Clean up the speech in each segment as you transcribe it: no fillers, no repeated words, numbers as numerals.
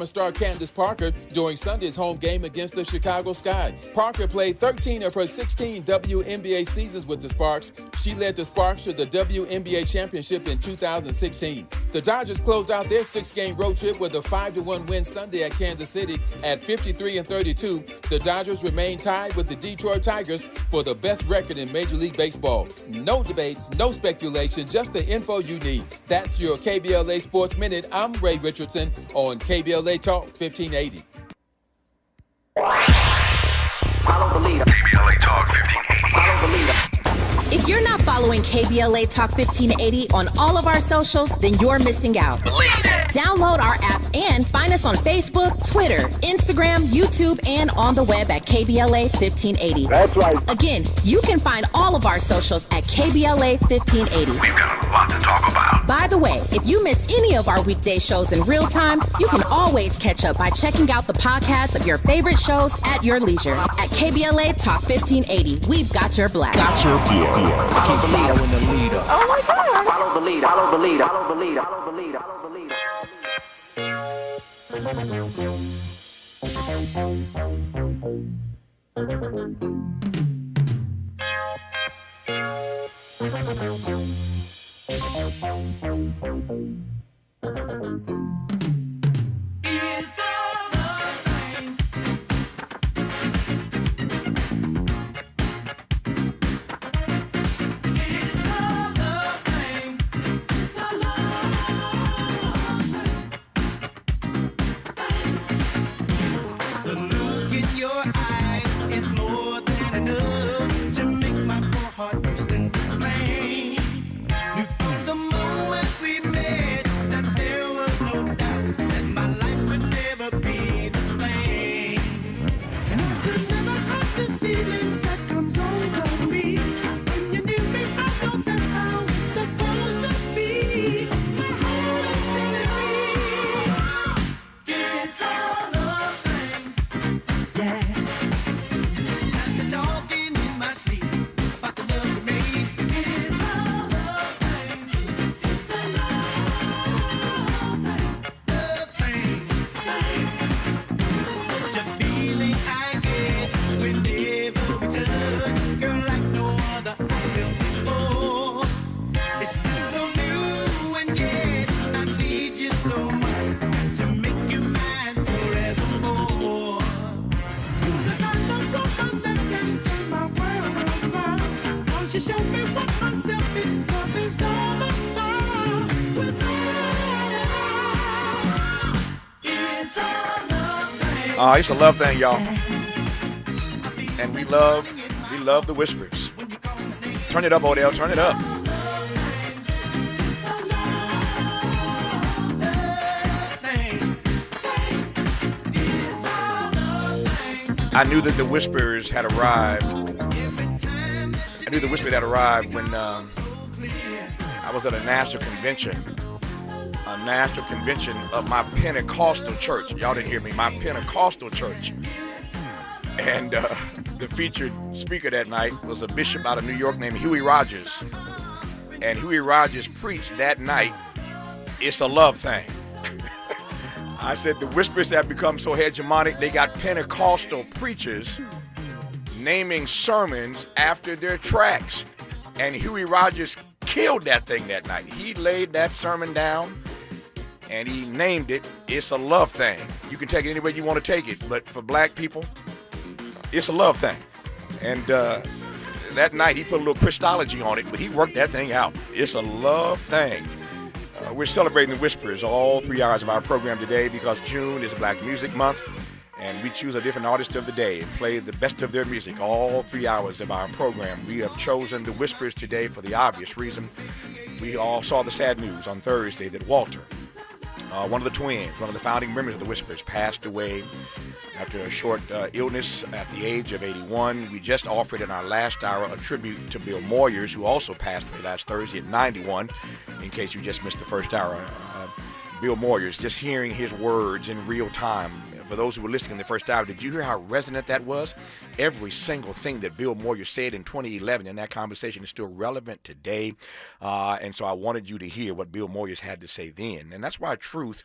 Star Candace Parker during Sunday's home game against the Chicago Sky. Parker played 13 of her 16 WNBA seasons with the Sparks. She led the Sparks to the WNBA championship in 2016. The Dodgers closed out their 6-game road trip with a 5-1 win Sunday at Kansas City at 53-32. The Dodgers remain tied with the Detroit Tigers for the best record in Major League Baseball. No debates, no speculation, just the info you need. That's your KBLA Sports Minute. I'm Ray Richardson on KBLA Talk 1580. Follow the leader. KBLA Talk 1580. Follow the leader. If you're not following KBLA Talk 1580 on all of our socials, then you're missing out. Download our app and find us on Facebook, Twitter, Instagram, YouTube, and on the web at KBLA 1580. That's right. Again, you can find all of our socials at KBLA 1580. We've got a lot to talk about. By the way, if you miss any of our weekday shows in real time, you can always catch up by checking out the podcast of your favorite shows at your leisure. At KBLA Talk 1580, we've got your black. Follow the leader. Following the leader. Oh my God. Follow the leader. Follow the leader. Follow the leader. Follow the leader. Follow the leader. It's all the same. It's all the same. It's all the look in your eyes is more than enough to make my poor heart burst into flame. From the moment we met, that there was no doubt that my life would never be the same. And I could never have this feeling that comes over me. When you're near me, I know that's how it's supposed to be. My heart is telling me it's all the same. Yeah. And the talking in my sleep about the love we made. It's all the same. It's a love thing. Such a feeling I get whenever we touch, girl, like no other I felt before. It's still so new and yet I need you so much to make you mine forevermore. The kind of woman that can turn my world around. 'Cause she showed me what unselfish love is all about. Without it, it's all love. It's a love thing, y'all. And we love the whispers. Turn it up, Odell. Turn it up. I knew that the whispers had arrived. I knew the whispers had arrived when I was at a national convention of my Pentecostal church. Y'all didn't hear me. My Pentecostal church. And the featured speaker that night was a bishop out of New York named Huey Rogers. And Huey Rogers preached that night, "It's a love thing." I said the whispers have become so hegemonic, they got Pentecostal preachers naming sermons after their tracks. And Huey Rogers killed that thing that night. He laid that sermon down and he named it, "It's a love thing." You can take it any way you want to take it, but for black people, it's a love thing. And that night he put a little Christology on it, but he worked that thing out. It's a love thing. We're celebrating the whispers all 3 hours of our program today because June is Black Music Month, and we choose a different artist of the day and play the best of their music all 3 hours of our program. We have chosen the whispers today for the obvious reason. We all saw the sad news on Thursday that Walter, one of the twins, one of the founding members of the Whispers, passed away after a short illness at the age of 81. We just offered in our last hour a tribute to Bill Moyers, who also passed away last Thursday at 91, in case you just missed the first hour. Bill Moyers, just hearing his words in real time. For those who were listening in the first hour, did you hear how resonant that was? Every single thing that Bill Moyers said in 2011 in that conversation is still relevant today. And so I wanted you to hear what Bill Moyers had to say then. And that's why truth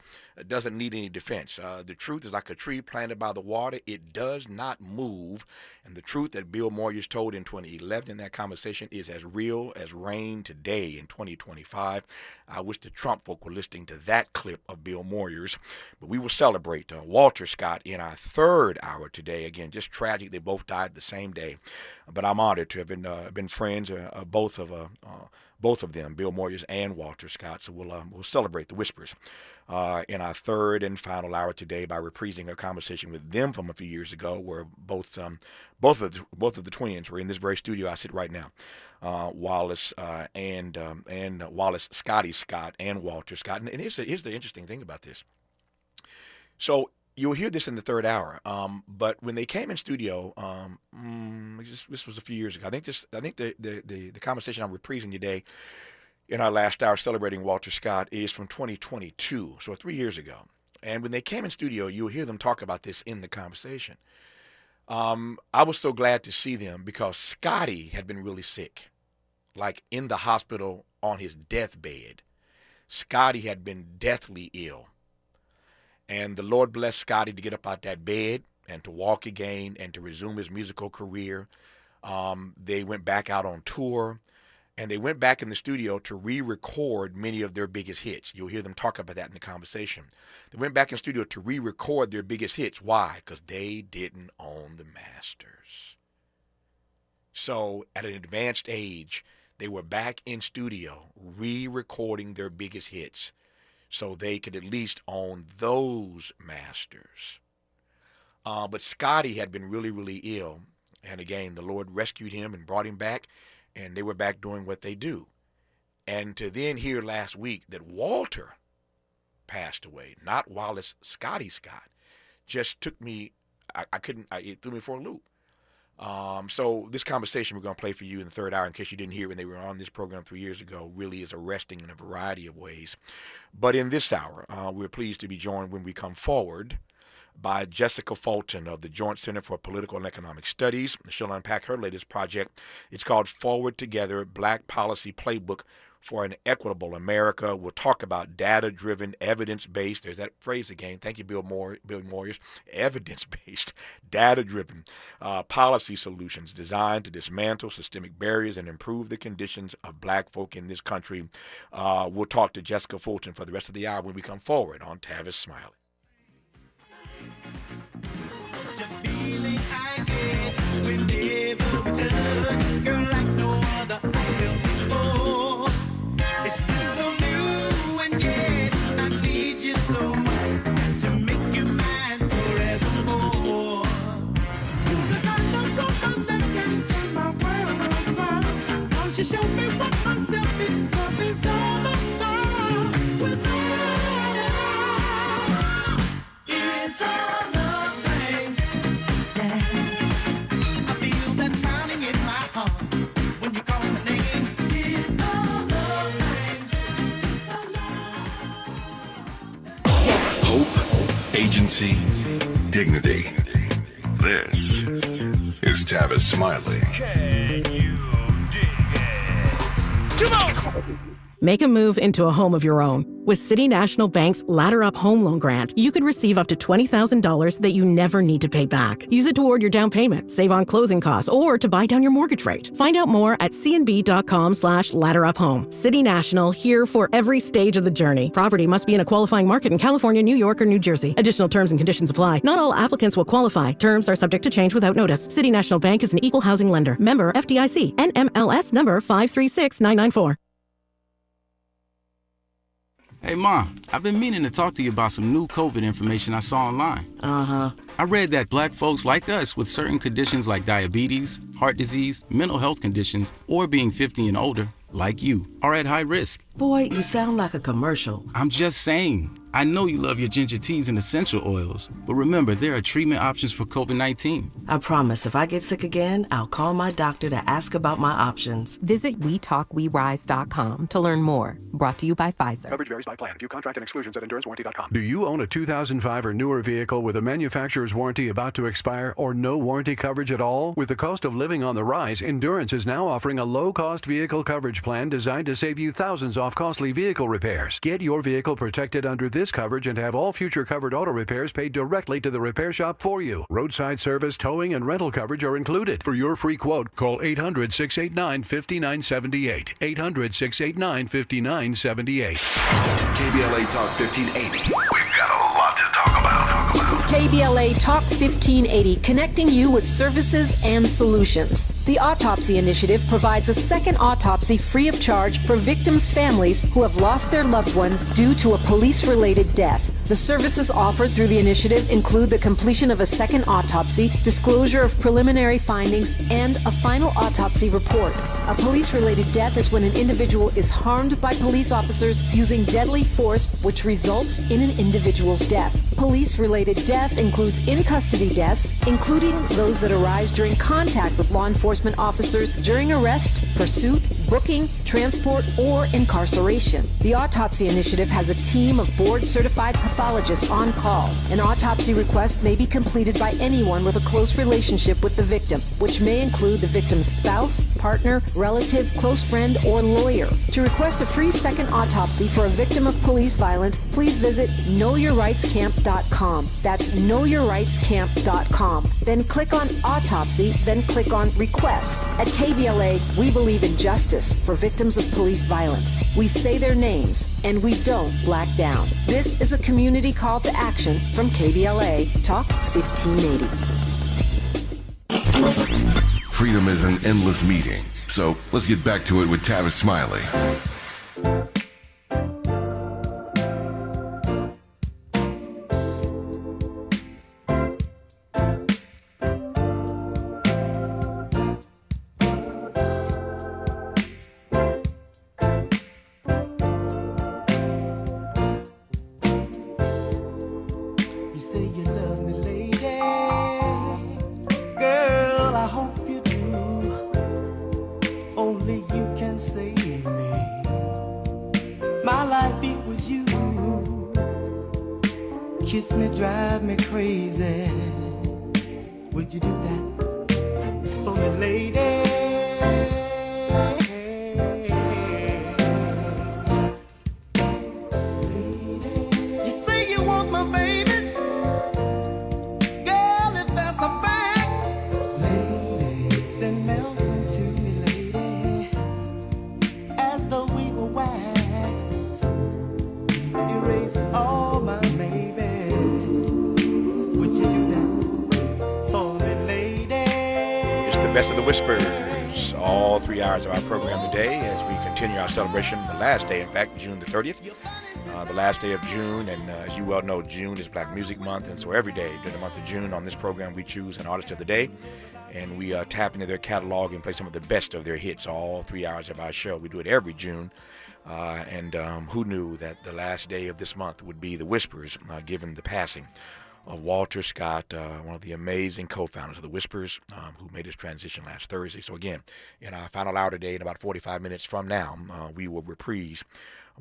doesn't need any defense. The truth is like a tree planted by the water. It does not move. And the truth that Bill Moyers told in 2011 in that conversation is as real as rain today in 2025. I wish the Trump folk were listening to that clip of Bill Moyers. But we will celebrate Walter Scott in our third hour today. Again, just tragic. They both died the same day. But I'm honored to have been friends, both of them, Bill Moyers and Walter Scott. So we'll celebrate the Whispers in our third and final hour today by reprising a conversation with them from a few years ago, where both of the twins were in this very studio I sit right now. Wallace and Wallace, Scotty Scott, and Walter Scott. And here's the interesting thing about this. So you'll hear this in the third hour, but when they came in studio, this was a few years ago. I think the conversation I'm reprising today in our last hour celebrating Walter Scott is from 2022, so 3 years ago. And when they came in studio, you'll hear them talk about this in the conversation. I was so glad to see them because Scotty had been really sick, like in the hospital on his deathbed. Scotty had been deathly ill. And the Lord blessed Scotty to get up out that bed and to walk again and to resume his musical career. They went back out on tour, and they went back in the studio to re-record many of their biggest hits. You'll hear them talk about that in the conversation. They went back in the studio to re-record their biggest hits. Why? Because they didn't own the masters. So at an advanced age, they were back in studio re-recording their biggest hits, so they could at least own those masters. But Scotty had been really, really ill. And again, the Lord rescued him and brought him back, and they were back doing what they do. And to then hear last week that Walter passed away, not Wallace, Scotty Scott, just took me, it threw me for a loop. So this conversation we're going to play for you in the third hour, in case you didn't hear when they were on this program 3 years ago, really is arresting in a variety of ways. But in this hour, we're pleased to be joined when we come forward by Jessica Fulton of the Joint Center for Political and Economic Studies. She'll unpack her latest project. It's called Forward Together, Black Policy Playbook for an Equitable America. We'll talk about data-driven, evidence-based, there's that phrase again, thank you, Bill Moyers, evidence-based, data-driven policy solutions designed to dismantle systemic barriers and improve the conditions of black folk in this country. We'll talk to Jessica Fulton for the rest of the hour when we come forward on Tavis Smiley. Such a feeling I get whenever we touch, girl, like no other I felt before. It's still so new, and yet I need you so much to make you mine forevermore. The kind of woman that can turn my world around. Now she showed me what unselfish love is all about. Without it all, it's all nothing. Yeah, I feel that pounding in my heart when you call my name. It's all nothing. It's all love. Hope, agency, dignity. This is Tavis Smiley. Can you dig it? Come on! Make a move into a home of your own. With City National Bank's Ladder Up Home Loan Grant, you could receive up to $20,000 that you never need to pay back. Use it toward your down payment, save on closing costs, or to buy down your mortgage rate. Find out more at cnb.com/ladderuphome. City National, here for every stage of the journey. Property must be in a qualifying market in California, New York, or New Jersey. Additional terms and conditions apply. Not all applicants will qualify. Terms are subject to change without notice. City National Bank is an equal housing lender. Member FDIC. NMLS number 536994. Hey, Mom, I've been meaning to talk to you about some new COVID information I saw online. I read that black folks like us with certain conditions like diabetes, heart disease, mental health conditions, or being 50 and older, like you, are at high risk. Boy, you sound like a commercial. I'm just saying. I know you love your ginger teas and essential oils, but remember, there are treatment options for COVID-19. I promise if I get sick again, I'll call my doctor to ask about my options. Visit WeTalkWeRise.com to learn more. Brought to you by Pfizer. Coverage varies by plan. View contract and exclusions at EnduranceWarranty.com. Do you own a 2005 or newer vehicle with a manufacturer's warranty about to expire or no warranty coverage at all? With the cost of living on the rise, Endurance is now offering a low-cost vehicle coverage plan designed to save you thousands off costly vehicle repairs. Get your vehicle protected under this this coverage and have all future covered auto repairs paid directly to the repair shop for you. Roadside service, towing, and rental coverage are included. For your free quote, call 800-689-5978. 800-689-5978. KBLA Talk 1580. We've got a lot to talk about. KBLA Talk 1580, connecting you with services and solutions. The Autopsy Initiative provides a second autopsy free of charge for victims' families who have lost their loved ones due to a police-related death. The services offered through the initiative include the completion of a second autopsy, disclosure of preliminary findings, and a final autopsy report. A police-related death is when an individual is harmed by police officers using deadly force, which results in an individual's death. Police-related death includes in-custody deaths, including those that arise during contact with law enforcement officers during arrest, pursuit, booking, transport, or incarceration. The Autopsy Initiative has a team of board-certified pathologists on call. An autopsy request may be completed by anyone with a close relationship with the victim, which may include the victim's spouse, partner, relative, close friend, or lawyer. To request a free second autopsy for a victim of police violence, please visit knowyourrightscamp.com. That's knowyourrightscamp.com. Then click on Autopsy, then click on Request. At KBLA, we believe in justice for victims of police violence. We say their names, and we don't black down. This is a community call to action from KBLA Talk 1580. Freedom is an endless meeting, so let's get back to it with Tavis Smiley. Whispers, all 3 hours of our program today as we continue our celebration, the last day, in fact, June the 30th, the last day of June, and as you well know, June is Black Music Month, and so every day during the month of June on this program we choose an artist of the day, and we tap into their catalog and play some of the best of their hits, all 3 hours of our show. We do it every June, and who knew that the last day of this month would be the Whispers, given the passing of Walter Scott, one of the amazing co-founders of the Whispers, who made his transition last Thursday. So again, in our final hour today, in about 45 minutes from now, we will reprise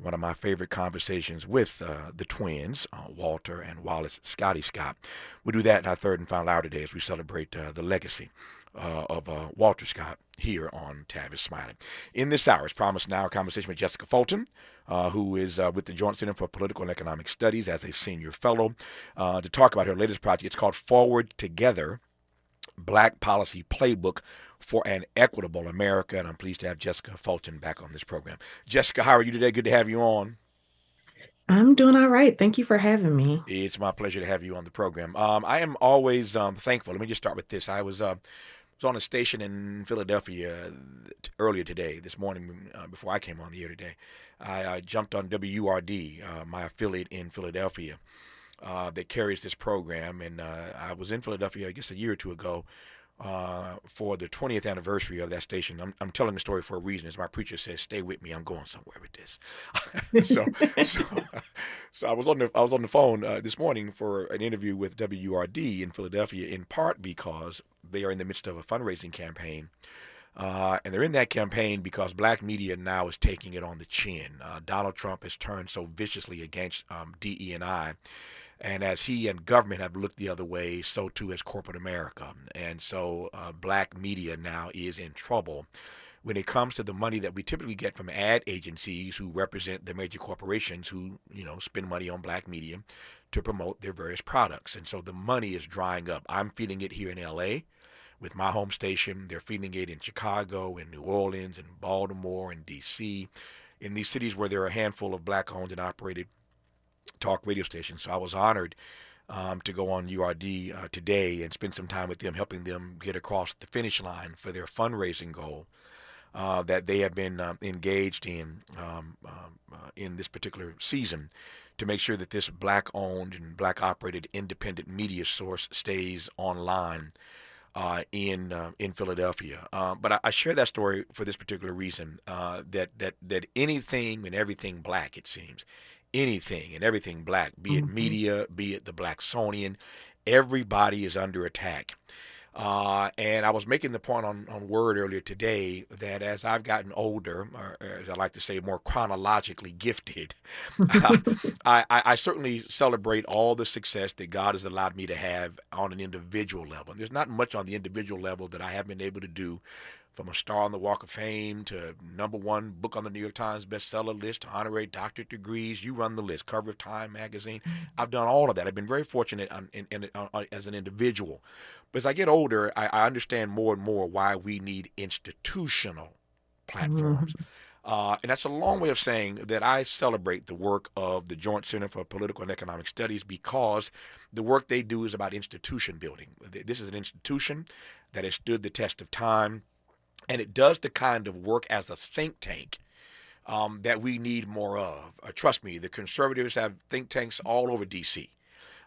one of my favorite conversations with the twins, Walter and Wallace Scotty Scott. We'll do that in our third and final hour today as we celebrate the legacy of Walter Scott here on Tavis Smiley. In this hour, as promised now, a conversation with Jessica Fulton, who is with the Joint Center for Political and Economic Studies as a senior fellow, to talk about her latest project. It's called Forward Together, Black Policy Playbook for an Equitable America, and I'm pleased to have Jessica Fulton back on this program. Jessica, how are you today? Good to have you on. I'm doing all right. Thank you for having me. It's my pleasure to have you on the program. I am always thankful. Let me just start with this. I was on a station in Philadelphia earlier today, this morning, before I came on the air today. I jumped on WURD, my affiliate in Philadelphia, that carries this program. And I was in Philadelphia, I guess, a year or two ago for the 20th anniversary of that station. I'm telling the story for a reason. As my preacher says, stay with me. I'm going somewhere with this. So I was on the phone this morning for an interview with WURD in Philadelphia, in part because they are in the midst of a fundraising campaign. And they're in that campaign because black media now is taking it on the chin. Donald Trump has turned so viciously against DE&I. And as he and government have looked the other way, so too has corporate America. And so black media now is in trouble when it comes to the money that we typically get from ad agencies who represent the major corporations who, spend money on black media to promote their various products. And so the money is drying up. I'm feeling it here in LA with my home station. They're feeling it in Chicago, in New Orleans, in Baltimore, in DC, in these cities where there are a handful of black owned and operated talk radio stations. So I was honored to go on URD today and spend some time with them, helping them get across the finish line for their fundraising goal that they have been engaged in this particular season to make sure that this black-owned and black-operated independent media source stays online in Philadelphia. But I share that story for this particular reason, that anything and everything black, it seems, anything and everything black, be it media, be it the Blacksonian, everybody is under attack. And I was making the point on Word earlier today that as I've gotten older, or as I like to say, more chronologically gifted, I certainly celebrate all the success that God has allowed me to have on an individual level. And there's not much on the individual level that I haven't been able to do, from a star on the Walk of Fame to #1 book on the New York Times bestseller list to honorary doctorate degrees. You run the list, cover of Time magazine. I've done all of that. I've been very fortunate as an individual. But as I get older, I understand more and more why we need institutional platforms. And that's a long way of saying that I celebrate the work of the Joint Center for Political and Economic Studies, because the work they do is about institution building. This is an institution that has stood the test of time. And it does the kind of work as a think tank that we need more of. Trust me, the conservatives have think tanks all over D.C.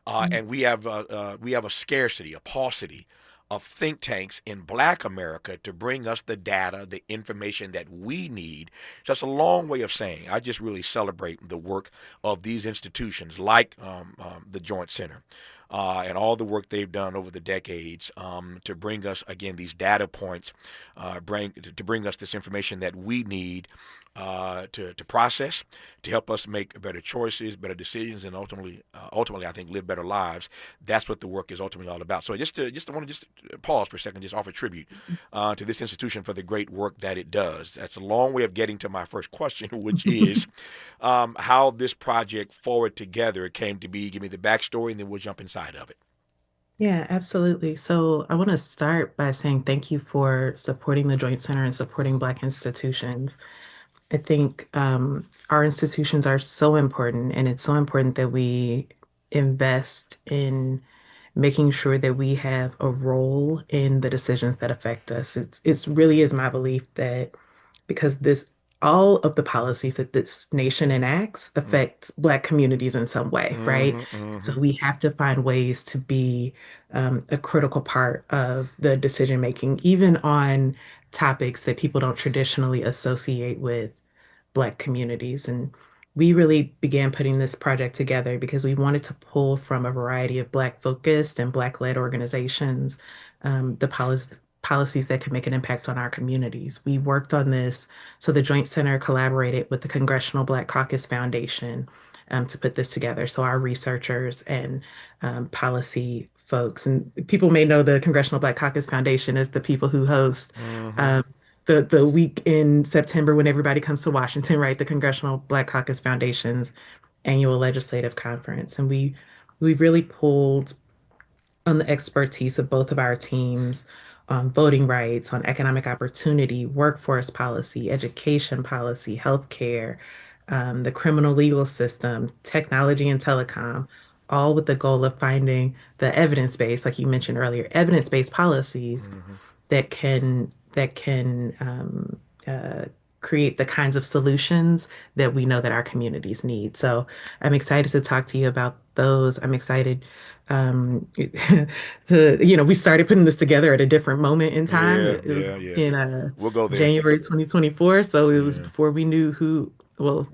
And we have a scarcity, a paucity of think tanks in Black America to bring us the data, the information that we need. Just a long way of saying I just really celebrate the work of these institutions like the Joint Center. And all the work they've done over the decades to bring us, again, these data points, to bring us this information that we need to process, to help us make better choices, better decisions, and ultimately, I think, live better lives. That's what the work is ultimately all about. So I just want to pause for a second, just offer tribute to this institution for the great work that it does. That's a long way of getting to my first question, which is how this project Forward Together came to be. Give me the backstory, and then we'll jump inside of it. Yeah, absolutely. So I want to start by saying thank you for supporting the Joint Center and supporting Black institutions. I think our institutions are so important, and it's so important that we invest in making sure that we have a role in the decisions that affect us. It's really is my belief that because all of the policies that this nation enacts affects Black communities in some way, right? So we have to find ways to be a critical part of the decision making, even on topics that people don't traditionally associate with Black communities. And we really began putting this project together because we wanted to pull from a variety of Black focused and Black led organizations the policies that could make an impact on our communities. We worked on this. So the Joint Center collaborated with the Congressional Black Caucus Foundation to put this together. So our researchers and policy folks, and people may know the Congressional Black Caucus Foundation as the people who host the week in September when everybody comes to Washington, right? The Congressional Black Caucus Foundation's annual legislative conference. And we really pulled on the expertise of both of our teams on voting rights, on economic opportunity, workforce policy, education policy, healthcare, the criminal legal system, technology and telecom, all with the goal of finding the evidence-based, like you mentioned earlier, evidence-based policies that can create the kinds of solutions that we know that our communities need. So I'm excited to talk to you about those. I'm excited we started putting this together at a different moment in time. In we'll go there. January 2024. So it was before we knew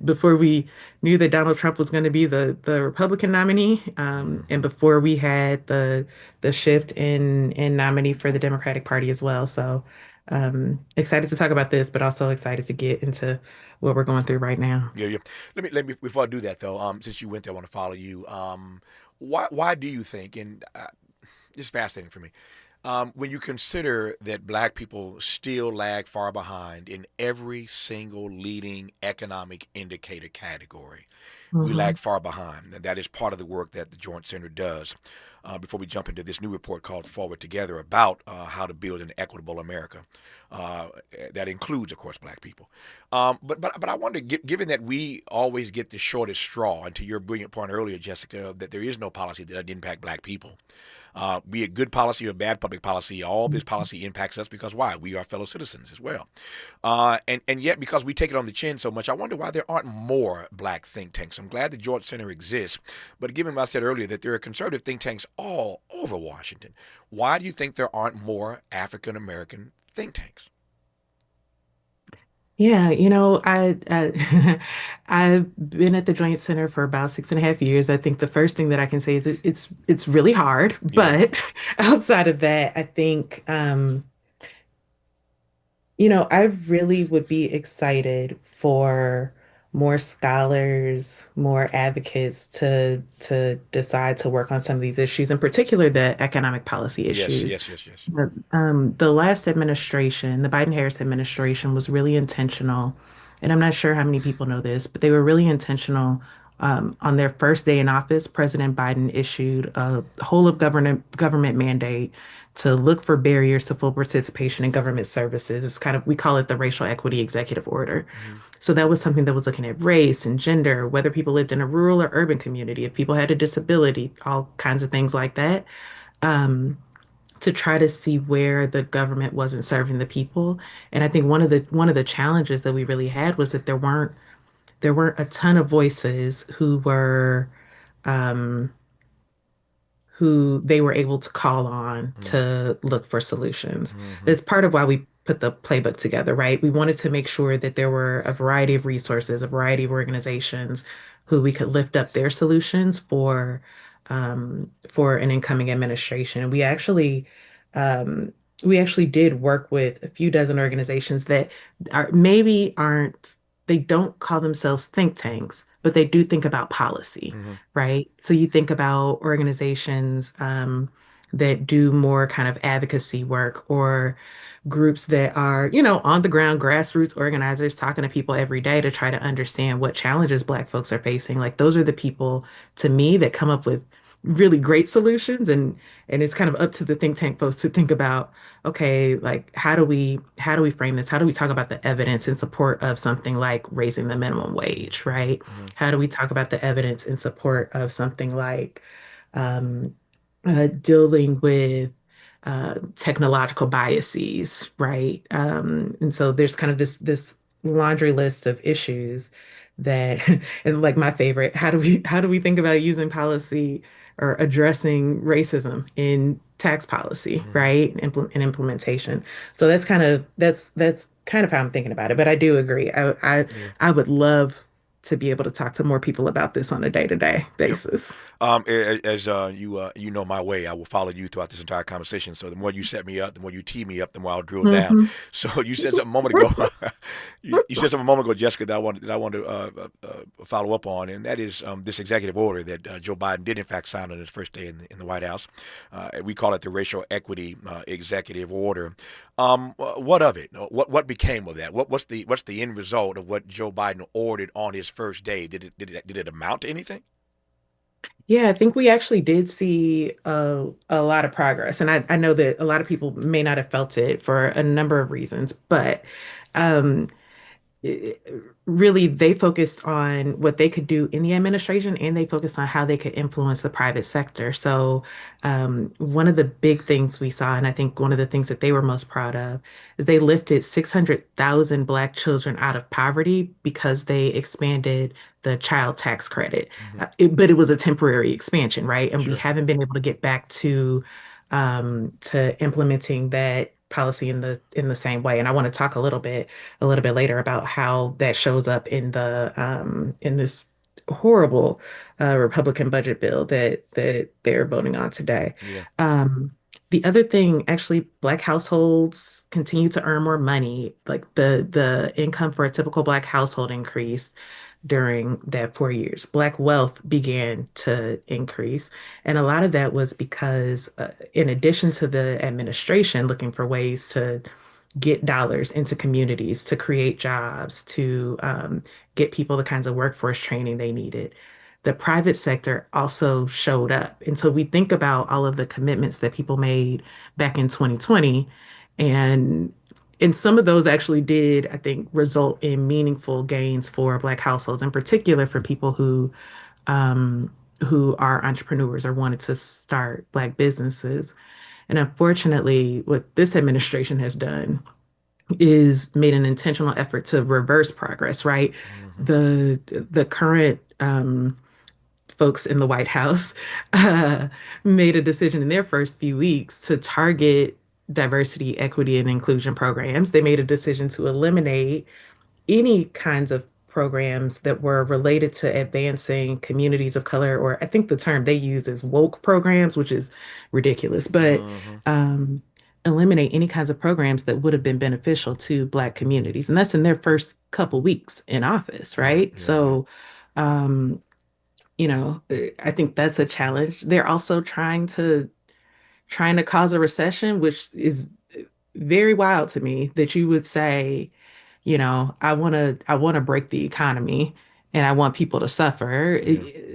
before we knew that Donald Trump was going to be the Republican nominee, and before we had the shift in nominee for the Democratic Party as well. So excited to talk about this, but also excited to get into what we're going through right now. Yeah. Let me before I do that though, since you went there, I want to follow you. Why do you think, and it's fascinating for me, When you consider that black people still lag far behind in every single leading economic indicator category, we lag Mhm. far behind. And that is part of the work that the Joint Center does. Before we jump into this new report called Forward Together about how to build an equitable America, uh, that includes, of course, black people. But I wonder, given that we always get the shortest straw, and to your brilliant point earlier, Jessica, that there is no policy that doesn't impact black people. Be it good policy or bad public policy, all this policy impacts us because why? We are fellow citizens as well. And yet, because we take it on the chin so much, I wonder why there aren't more black think tanks. I'm glad the George Center exists, but given what I said earlier that there are conservative think tanks all over Washington, why do you think there aren't more African American think tanks? Yeah, I I've been at the Joint Center for about 6.5 years. I think the first thing that I can say is it's really hard, Yeah. but outside of that, I think I really would be excited for more scholars, more advocates to decide to work on some of these issues, in particular the economic policy Yes, issues. yes, yes, yes. The last administration, the Biden-Harris administration, was really intentional, and I'm not sure how many people know this, but they were really intentional. On their first day in office, President Biden issued a whole of government mandate to look for barriers to full participation in government services. It's kind of, we call it the Racial Equity Executive Order. So that was something that was looking at race and gender, whether people lived in a rural or urban community, if people had a disability, all kinds of things like that, to try to see where the government wasn't serving the people. And I think one of the challenges that we really had was that there weren't a ton of voices um, who they were able to call on to look for solutions. Mm-hmm. That's part of why we put the playbook together, right? We wanted to make sure that there were a variety of resources, a variety of organizations who we could lift up their solutions for an incoming administration. Um, we actually did work with a few dozen organizations that aren't, they don't call themselves think tanks, but they do think about policy, Mm-hmm. right? So you think about organizations that do more kind of advocacy work, or groups that are, on the ground grassroots organizers talking to people every day to try to understand what challenges Black folks are facing. Like those are the people to me that come up with really great solutions, and it's kind of up to the think tank folks to think about, okay, like how do we frame this? How do we talk about the evidence in support of something like raising the minimum wage, right? Mm-hmm. How do we talk about the evidence in support of something like um, dealing with technological biases, right? And so there's kind of this laundry list of issues that, and like my favorite, how do we think about using policy or addressing racism in tax policy, Mm-hmm. right? And implementation. So that's kind of how I'm thinking about it. But I do agree. Yeah. I would love to be able to talk to more people about this on a day-to-day Yep. basis. As you know my way, I will follow you throughout this entire conversation. So the more you set me up, the more you tee me up, the more I'll drill down. Mhm. So you said something a moment ago. you said something a moment ago, Jessica, that I want to follow up on, and that is this executive order that Joe Biden did in fact sign on his first day in the White House. We call it the Racial Equity Executive Order. What of it? What became of that? What's the end result of what Joe Biden ordered on his first day? Did it amount to anything? Yeah, I think we actually did see a lot of progress. And I know that a lot of people may not have felt it for a number of reasons, but um, it- really they focused on what they could do in the administration, and they focused on how they could influence the private sector. So one of the big things we saw, and I think one of the things that they were most proud of, is they lifted 600,000 Black children out of poverty because they expanded the child tax credit. Mm-hmm. But it was a temporary expansion, right? And we Sure. haven't been able to get back to implementing that policy in the same way. And I want to talk a little bit later about how that shows up in this horrible Republican budget bill that they're voting on today. Yeah. The other thing, actually, Black households continue to earn more money. Like the income for a typical Black household increased during that 4 years. Black wealth began to increase. And a lot of that was because, in addition to the administration looking for ways to get dollars into communities, to create jobs, to get people the kinds of workforce training they needed, the private sector also showed up. And so we think about all of the commitments that people made back in 2020, and some of those actually did, I think, result in meaningful gains for Black households, in particular for people who are entrepreneurs or wanted to start Black businesses. And unfortunately, what this administration has done is made an intentional effort to reverse progress, right? The current folks in the White House made a decision in their first few weeks to target diversity, equity, and inclusion programs. They made a decision to eliminate any kinds of programs that were related to advancing communities of color, or I think the term they use is woke programs, which is ridiculous, but eliminate any kinds of programs that would have been beneficial to Black communities. And that's in their first couple weeks in office, right? So, I think that's a challenge. They're also trying to cause a recession, which is very wild to me that you would say, I want to break the economy and I want people to suffer,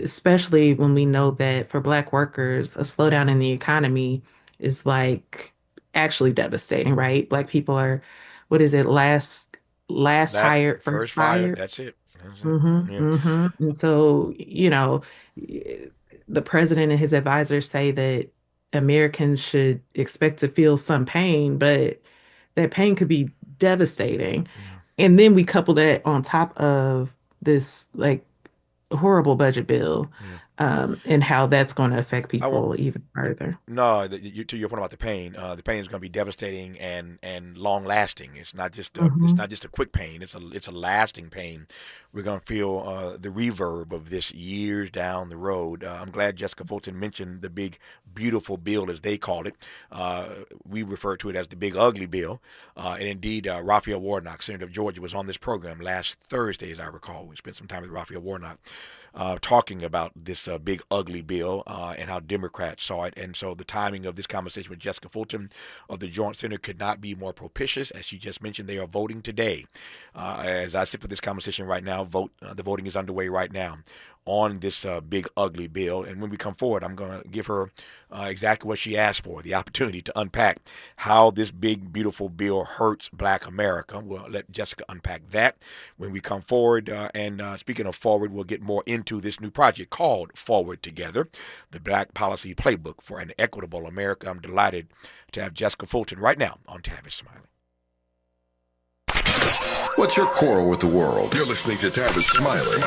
especially when we know that for Black workers, a slowdown in the economy is like actually devastating, right? Black people are, what is it, last hired, first fired? That's it. And so, the president and his advisors say that Americans should expect to feel some pain, but that pain could be devastating. And then we couple that on top of this like horrible budget bill, and how that's going to affect people even further. No, to your point about the pain is going to be devastating and long lasting. It's not just a quick pain. It's a lasting pain. We're going to feel the reverb of this years down the road. I'm glad Jessica Fulton mentioned the big, beautiful bill, as they called it. We refer to it as the big, ugly bill. And indeed, Raphael Warnock, Senator of Georgia, was on this program last Thursday, as I recall. We spent some time with Raphael Warnock talking about this big, ugly bill and how Democrats saw it. And so the timing of this conversation with Jessica Fulton of the Joint Center could not be more propitious. As she just mentioned, they are voting today. As I sit for this conversation right now, the voting is underway right now on this big, ugly bill. And when we come forward, I'm going to give her exactly what she asked for, the opportunity to unpack how this big, beautiful bill hurts Black America. We'll let Jessica unpack that when we come forward. And speaking of forward, we'll get more into this new project called Forward Together, the Black Policy Playbook for an Equitable America. I'm delighted to have Jessica Fulton right now on Tavis Smiley. What's your quarrel with the world? You're listening to Tavis Smiley.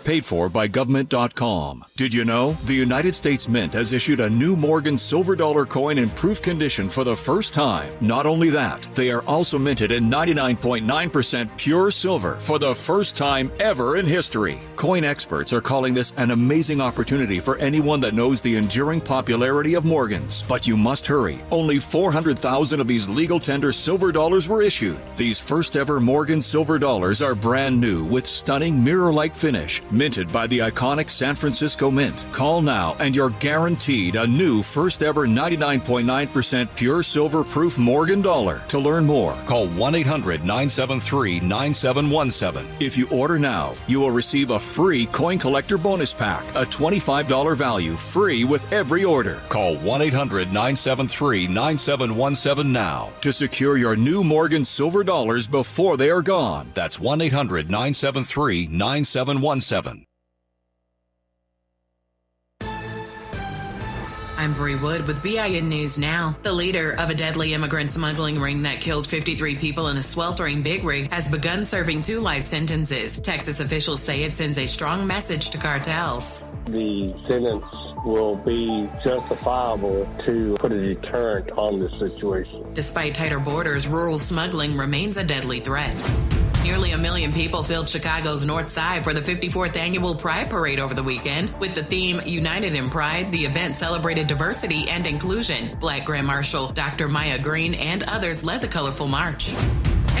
Paid for by government.com. Did you know the United States Mint has issued a new Morgan silver dollar coin in proof condition for the first time? Not only that, they are also minted in 99.9% pure silver for the first time ever in history. Coin experts are calling this an amazing opportunity for anyone that knows the enduring popularity of Morgans. But you must hurry. Only 400,000 of these legal tender silver dollars were issued. These first ever Morgan silver dollars are brand new with stunning mirror-like finish, minted by the iconic San Francisco Mint. Call now and you're guaranteed a new first ever 99.9% pure silver proof Morgan dollar. To learn more, call 1-800-973-9717. If you order now, you will receive a free coin collector bonus pack, a $25 value, free with every order. Call 1-800-973-9717 now to secure your new Morgan silver dollars before they are gone. That's 1-800-973-9717. I'm Bree Wood with BIN News Now. The leader of a deadly immigrant smuggling ring that killed 53 people in a sweltering big rig has begun serving 2 life sentences. Texas officials say it sends a strong message to cartels. The sentence will be justifiable to put a deterrent on this situation. Despite tighter borders, rural smuggling remains a deadly threat. Nearly 1 million people filled Chicago's North Side for the 54th annual Pride Parade over the weekend. With the theme United in Pride, the event celebrated diversity and inclusion. Black Grand Marshal Dr. Maya Green and others led the colorful march.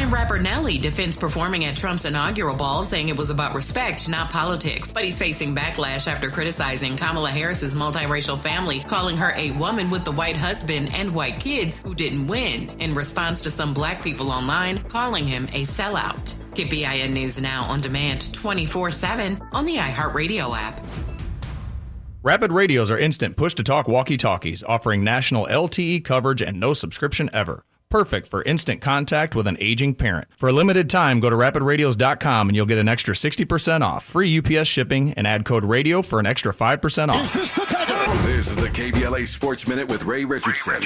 And rapper Nelly defends performing at Trump's inaugural ball, saying it was about respect, not politics. But he's facing backlash after criticizing Kamala Harris's multiracial family, calling her a woman with the white husband and white kids who didn't win, in response to some black people online calling him a sellout. Get BIN News Now on demand 24/7 on the iHeartRadio app. Rapid radios are instant push-to-talk walkie-talkies, offering national LTE coverage and no subscription ever. Perfect for instant contact with an aging parent. For a limited time, go to rapidradios.com and you'll get an extra 60% off, free UPS shipping, and add code RADIO for an extra 5% off. This is the KBLA Sports Minute with Ray Richardson.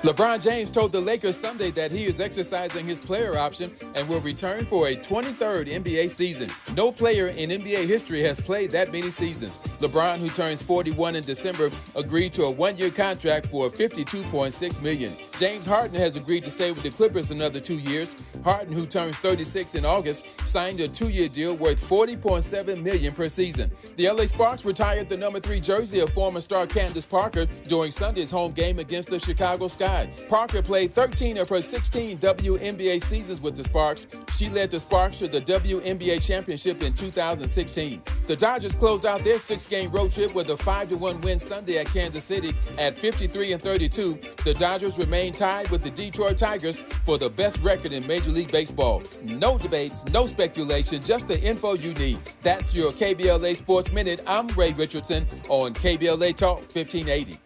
LeBron James told the Lakers Sunday that he is exercising his player option and will return for a 23rd NBA season. No player in NBA history has played that many seasons. LeBron, who turns 41 in December, agreed to a one-year contract for $52.6 million. James Harden has agreed to stay with the Clippers another 2 years. Harden, who turns 36 in August, signed a 2-year deal worth $40.7 million per season. The LA Sparks retired the number 3 jersey of former star Candace Parker during Sunday's home game against the Chicago Sky. Parker played 13 of her 16 WNBA seasons with the Sparks. She led the Sparks to the WNBA championship in 2016. The Dodgers closed out their 6-game road trip with a 5-1 win Sunday at Kansas City at 53-32. The Dodgers remain tied with the Detroit Tigers for the best record in Major League Baseball. No debates, no speculation, just the info you need. That's your KBLA Sports Minute. I'm Ray Richardson on KBLA Talk 1580.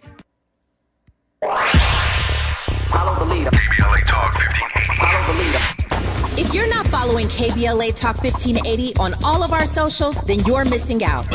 Follow the leader. KBLA Talk 1580. Follow the leader. If you're not following KBLA Talk 1580 on all of our socials, then you're missing out.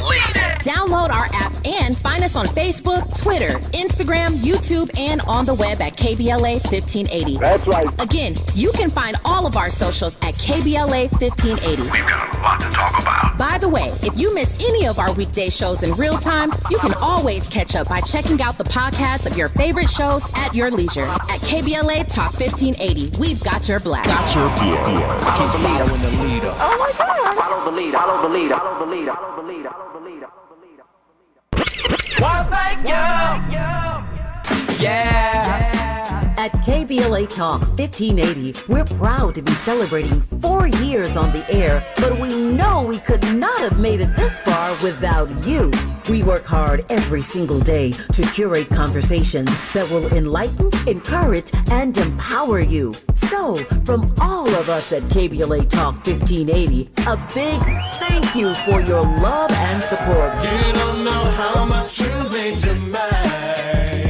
Download our app and find us on Facebook, Twitter, Instagram, YouTube, and on the web at KBLA 1580. That's right. Again, you can find all of our socials at KBLA 1580. We've got a lot to talk about. By the way, if you miss any of our weekday shows in real time, you can always catch up by checking out the podcast of your favorite shows at your leisure. At KBLA Talk 1580, we've got your black. Got your black. Follow the leader. Following the leader. Oh my God. Follow the leader. Follow the leader. Follow the leader. Follow the leader. Follow the leader. What make you? Yeah. At KBLA Talk 1580, we're proud to be celebrating 4 years on the air, but we know we could not have made it this far without you. We work hard every single day to curate conversations that will enlighten, encourage, and empower you. So, from all of us at KBLA Talk 1580, a big thank you for your love and support. You don't know how much you mean to me.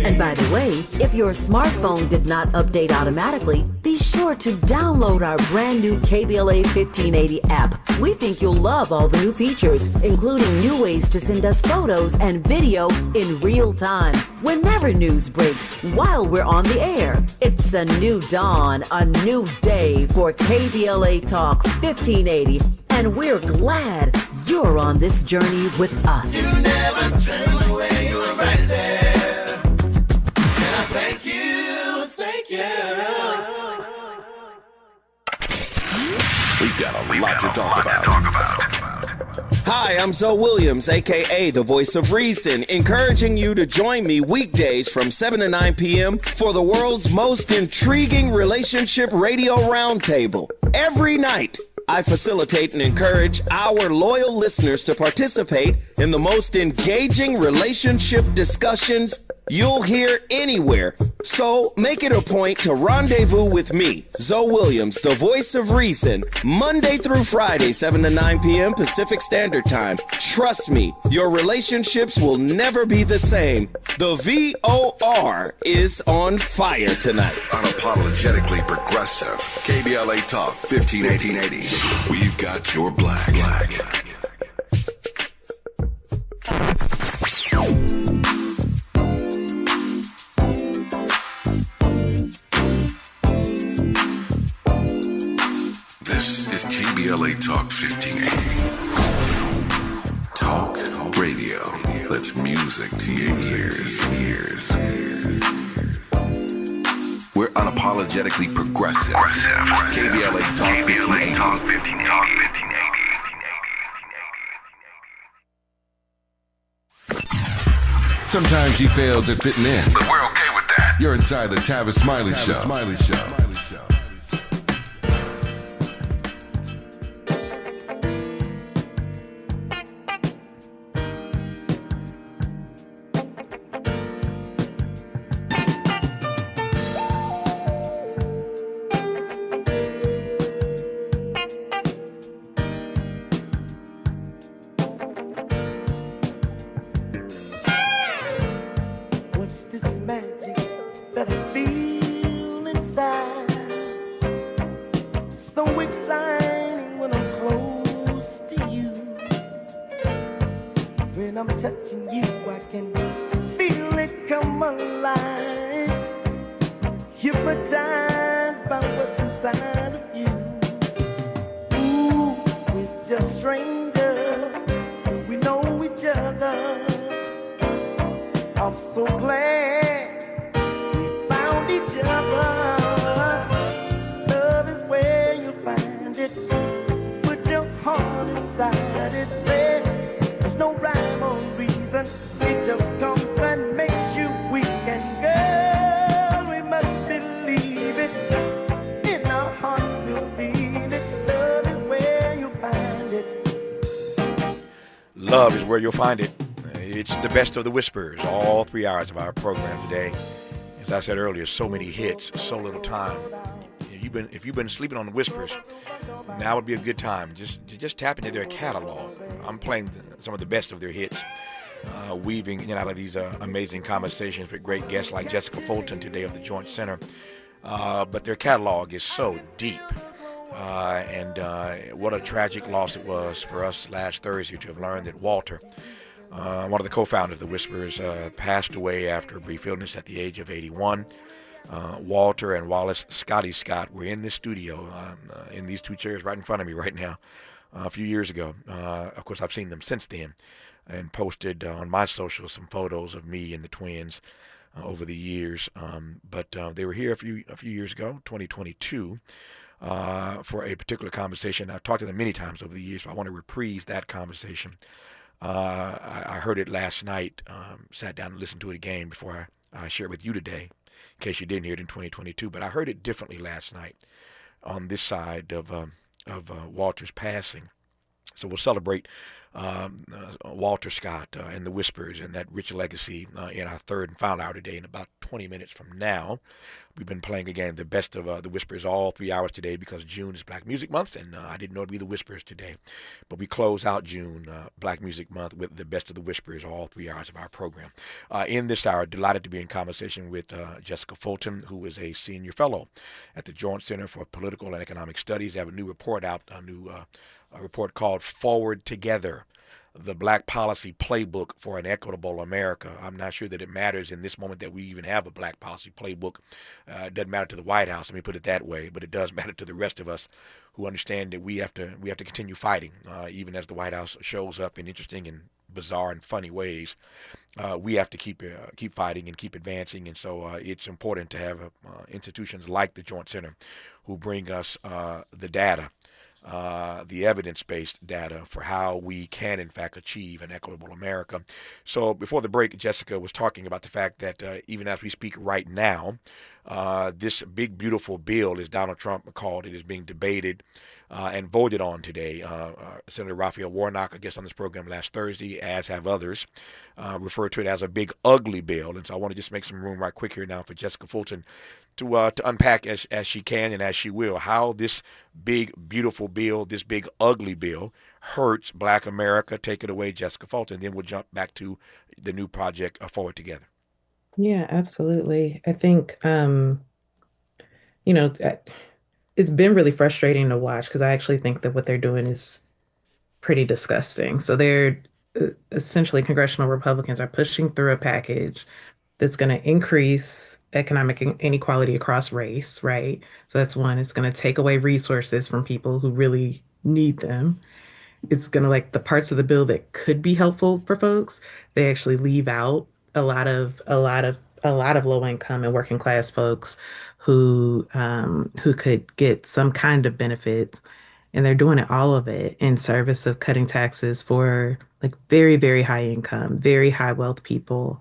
And by the way, if your smartphone did not update automatically, be sure to download our brand new KBLA 1580 app. We think you'll love all the new features, including new ways to send us photos and video in real time, whenever news breaks, while we're on the air. It's a new dawn, a new day for KBLA Talk 1580, and we're glad you're on this journey with us. You never turned away, you were right there. Thank you, thank you. We've got a lot to talk about. Hi, I'm Zoe Williams, a.k.a. the Voice of Reason, encouraging you to join me weekdays from 7 to 9 p.m. for the world's most intriguing relationship radio roundtable. Every night, I facilitate and encourage our loyal listeners to participate in the most engaging relationship discussions you'll hear anywhere. So make it a point to rendezvous with me, Zoe Williams, the Voice of Reason, Monday through Friday, 7 to 9 p.m. Pacific Standard Time. Trust me, your relationships will never be the same. The VOR is on fire tonight. Unapologetically progressive. KBLA Talk 1580. We've got your black. This is KBLA Talk 1580. Talk radio. That's music to your ears. We're unapologetically progressive. KBLA Talk 1580. Sometimes he fails at fitting in. But we're okay with that. You're inside the Tavis Smiley Show. this magic that I feel inside. So exciting when I'm close to you. When I'm touching you, I can feel it come alive. Hypnotized by what's inside of you. Ooh, we're just strangers. We know each other. I'm so glad we found each other. Love is where you find it. Put your heart inside it. There's no rhyme or reason. It just comes and makes you weak. And girl, we must believe it. In our hearts we'll feel it. Love is where you find it. Love is where you'll find it. It's the best of the whispers, all 3 hours of our program today. As I said earlier, so many hits, so little time. If you've been sleeping on the whispers, now would be a good time. Just tap into their catalog. I'm playing some of the best of their hits, weaving in and out of these amazing conversations with great guests like Jessica Fulton today of the Joint Center. But their catalog is so deep. And what a tragic loss it was for us last Thursday to have learned that Walter, one of the co-founders of the Whispers, passed away after a brief illness at the age of 81. Walter and Wallace Scotty Scott were in this studio, in these two chairs right in front of me right now, a few years ago. Of course, I've seen them since then and posted on my social some photos of me and the twins over the years. But they were here a few years ago, 2022, for a particular conversation. I've talked to them many times over the years, so I want to reprise that conversation. I heard it last night, sat down and listened to it again before I share it with you today, in case you didn't hear it in 2022. But I heard it differently last night on this side of Walter's passing. So we'll celebrate Walter Scott and the Whispers and that rich legacy in our third and final hour today in about 20 minutes from now. We've been playing again the best of the Whispers all 3 hours today because June is Black Music Month, and I didn't know it'd be the Whispers today. But we close out June, Black Music Month, with the best of the Whispers all 3 hours of our program. In this hour, delighted to be in conversation with Jessica Fulton, who is a senior fellow at the Joint Center for Political and Economic Studies. They have a new report out, a report called Forward Together, the Black Policy Playbook for an Equitable America. I'm not sure that it matters in this moment that we even have a Black Policy Playbook. It doesn't matter to the White House, let me put it that way, but it does matter to the rest of us who understand that we have to continue fighting, even as the White House shows up in interesting and bizarre and funny ways. We have to keep fighting and keep advancing, and so it's important to have institutions like the Joint Center who bring us the data, the evidence-based data for how we can, in fact, achieve an equitable America. So before the break, Jessica was talking about the fact that even as we speak right now, this big, beautiful bill, as Donald Trump called it, is being debated and voted on today. Senator Raphael Warnock, I guess on this program last Thursday, as have others, referred to it as a big, ugly bill. And so I want to just make some room right quick here now for Jessica Fulton to unpack as she can and as she will how this big, beautiful bill, this big, ugly bill, hurts Black America. Take it away, Jessica Fulton. Then we'll jump back to the new project, Forward Together. Yeah, absolutely. I think, it's been really frustrating to watch because I actually think that what they're doing is pretty disgusting. So they're essentially, congressional Republicans are pushing through a package that's going to increase economic inequality across race, right? So that's one. It's going to take away resources from people who really need them. It's going to, like, the parts of the bill that could be helpful for folks, they actually leave out a lot of low income and working class folks who could get some kind of benefits, and they're doing all of it in service of cutting taxes for like very, very high income, very high wealth people,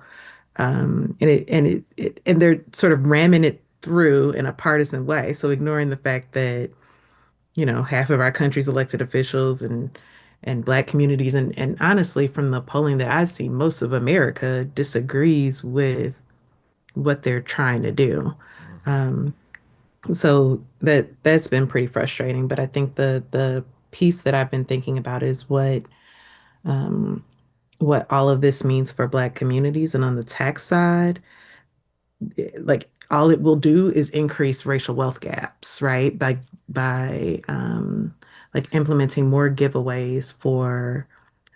and they're sort of ramming it through in a partisan way. So ignoring the fact that half of our country's elected officials and Black communities, and honestly, from the polling that I've seen, most of America disagrees with what they're trying to do. So that's been pretty frustrating. But I think the piece that I've been thinking about is what all of this means for Black communities. And on the tax side, like all it will do is increase racial wealth gaps, right? By like implementing more giveaways for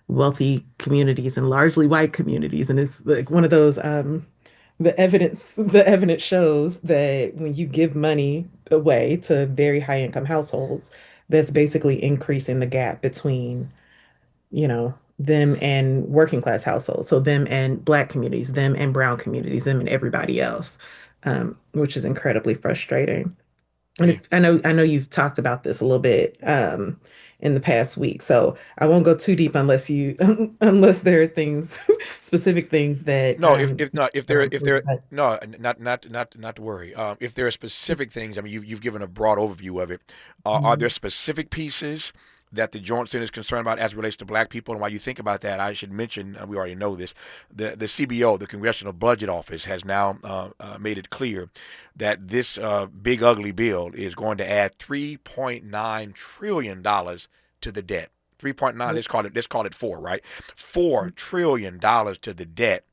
wealthy communities and largely white communities. And it's like one of those the evidence shows that when you give money away to very high income households, that's basically increasing the gap between, them and working class households. So them and Black communities, them and brown communities, them and everybody else, which is incredibly frustrating. And I know you've talked about this a little bit in the past week, so I won't go too deep unless there are things, specific things that not to worry. If there are specific things, I mean, you've given a broad overview of it. Are there specific pieces that the Joint Center is concerned about as it relates to Black people? And while you think about that, I should mention, we already know this, the CBO, the Congressional Budget Office, has now made it clear that this big ugly bill is going to add $3.9 trillion to the debt. 3.9, let's call it 4, right? $4 trillion to the debt.